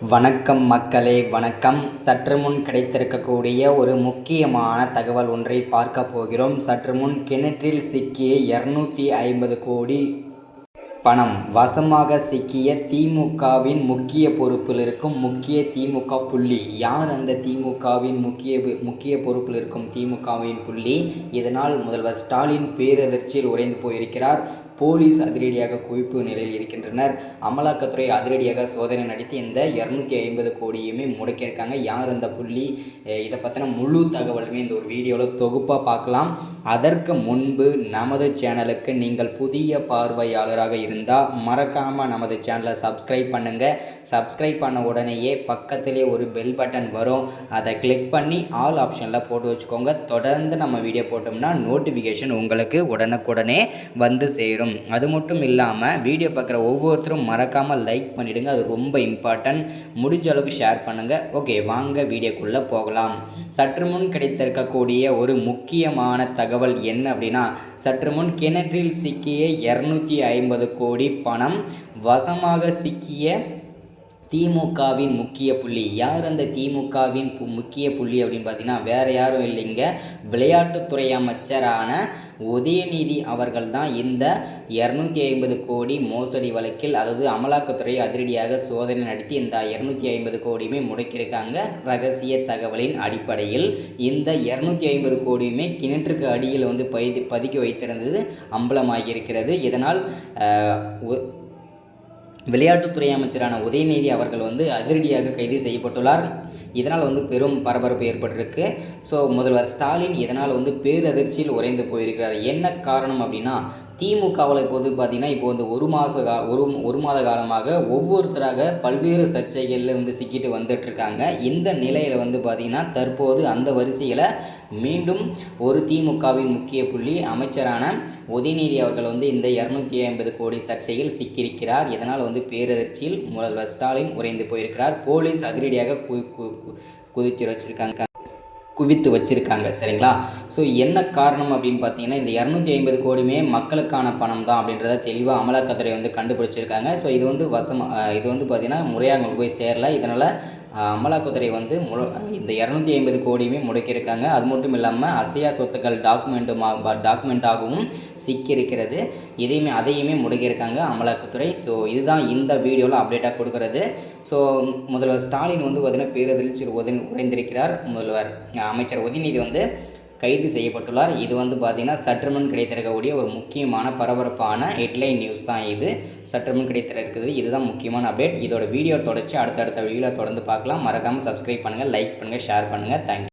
வணக்கம் மக்களே, வணக்கம். சற்று முன் கிடைத்திருக்கக்கூடிய ஒரு முக்கியமான தகவல் ஒன்றை பார்க்க போகிறோம். சற்று முன் கிணற்றில் சிக்கிய 250 கோடி பணம் வசமாக சிக்கிய திமுகவின் முக்கிய பொறுப்பில் இருக்கும் முக்கிய திமுக புள்ளி. யார் அந்த திமுகவின் முக்கிய பொறுப்பில் இருக்கும் திமுகவின் புள்ளி? இதனால் முதல்வர் ஸ்டாலின் பேரதிர்ச்சியில் உறைந்து போயிருக்கிறார். போலீஸ் அதிரடியாக குவிப்பு நிலையில் இருக்கின்றனர். அமலாக்கத்துறை அதிரடியாக சோதனை நடத்தி இந்த 250 கோடியுமே முடக்கியிருக்காங்க. யார் அந்த புள்ளி? இதை பற்றின முழு தகவலுமே இந்த ஒரு வீடியோவில் தொகுப்பாக பார்க்கலாம். அதற்கு முன்பு நமது சேனலுக்கு நீங்கள் புதிய பார்வையாளராக இருந்தால் மறக்காமல் நமது சேனலை சப்ஸ்கிரைப் பண்ணுங்கள். சப்ஸ்கிரைப் பண்ண உடனேயே பக்கத்திலே ஒரு பெல் பட்டன் வரும். அதை கிளிக் பண்ணி ஆல் ஆப்ஷனில் போட்டு வச்சுக்கோங்க. தொடர்ந்து நம்ம வீடியோ போட்டோம்னா நோட்டிஃபிகேஷன் உங்களுக்கு உடனுக்குடனே வந்து சேரும். அது மட்டும் இல்லாமல் வீடியோ பார்க்குற ஒவ்வொருத்தரும் மறக்காமல் லைக் பண்ணிவிடுங்க. அது ரொம்ப இம்பார்ட்டன்ட். முடிஞ்ச அளவுக்கு ஷேர் பண்ணுங்கள். ஓகே, வாங்க வீடியோக்குள்ளே போகலாம். சற்று முன் கிடைத்திருக்கக்கூடிய ஒரு முக்கியமான தகவல் என்ன அப்படின்னா, சற்று முன் கிணற்றில் சிக்கிய 250 கோடி பணம் வசமாக சிக்கிய திமுகவின் முக்கிய புள்ளி. யார் அந்த திமுகவின் முக்கிய புள்ளி அப்படின்னு பார்த்தீங்கன்னா, வேறு யாரும் இல்லைங்க, விளையாட்டுத்துறை அமைச்சரான உதயநிதி அவர்கள் தான் இந்த 250 கோடி மோசடி வழக்கில், அதாவது அமலாக்கத்துறை அதிரடியாக சோதனை நடத்தி இந்த 250 கோடியுமே முடக்கியிருக்காங்க. ரகசிய தகவலின் அடிப்படையில் இந்த 250 கோடியுமே கிணற்றுக்கு அடியில் வந்து பதுக்கி வைத்திருந்தது அம்பலமாகியிருக்கிறது. இதனால் விளையாட்டுத்துறை அமைச்சரான உதயநிதி அவர்கள் வந்து அதிரடியாக கைது செய்யப்பட்டுள்ளார். இதனால் வந்து பெரும் பரபரப்பு ஏற்பட்டிருக்கு. ஸோ முதல்வர் ஸ்டாலின் இதனால் வந்து பேரதிர்ச்சியில் உறைந்து போயிருக்கிறார். என்ன காரணம் அப்படின்னா, திமுகவில் இப்போது பார்த்திங்கன்னா, இப்போ வந்து ஒரு மாத காலமாக ஒவ்வொருத்தராக பல்வேறு சர்ச்சைகளில் வந்து சிக்கிட்டு வந்துட்டுருக்காங்க. இந்த நிலையில் வந்து பார்த்திங்கன்னா, தற்போது அந்த வரிசையில் மீண்டும் ஒரு திமுகவின் முக்கிய புள்ளி அமைச்சரான உதயநிதி அவர்கள் வந்து இந்த 250 கோடி சர்ச்சையில் சிக்கியிருக்கிறார். இதனால் வந்து பேரதிர்ச்சியில் முதல்வர் ஸ்டாலின் உறைந்து போயிருக்கிறார். போலீஸ் அதிரடியாக குவித்து வச்சுருக்காங்க. சரிங்களா? ஸோ என்ன காரணம் அப்படின்னு பார்த்தீங்கன்னா, இந்த 250 கோடியுமே மக்களுக்கான பணம் தான் அப்படின்றத தெளிவாக அமலாக்கத்துறை வந்து கண்டுபிடிச்சிருக்காங்க. ஸோ இது வந்து பார்த்திங்கன்னா முறையாக உங்களுக்கு போய் சேரல. இதனால் அமலாக்கத்துறை வந்து இந்த 250 கோடியுமே முடக்கியிருக்காங்க. அது மட்டும் இல்லாமல் அசையா சொத்துக்கள் டாக்குமெண்ட்டாகவும் சிக்கியிருக்கிறது. அதையுமே முடக்கியிருக்காங்க அமலாக்கத்துறை. ஸோ இதுதான் இந்த வீடியோவில் அப்டேட்டாக கொடுக்குறது. ஸோ முதல்வர் ஸ்டாலின் வந்து பார்த்திங்கன்னா பேரதிர்ச்சியில் உறைந்திருக்கிறார். அமைச்சர் உதயநிதி வந்து கைது செய்யப்பட்டுள்ளார். இது வந்து பார்த்திங்கன்னா சற்று முன் கிடைத்திருக்கக்கூடிய ஒரு முக்கியமான பரபரப்பான ஹெட்லைன் நியூஸ் தான் இது. சற்று முன் கிடைத்திருக்குது. இதுதான் முக்கியமான அப்டேட். இதோட வீடியோ தொடர்ச்சி அடுத்தடுத்த வீடியோவில் தொடர்ந்து பார்க்கலாம். மறக்காமல் சப்ஸ்கிரைப் பண்ணுங்கள், லைக் பண்ணுங்கள், ஷேர் பண்ணுங்கள். தேங்க்யூ.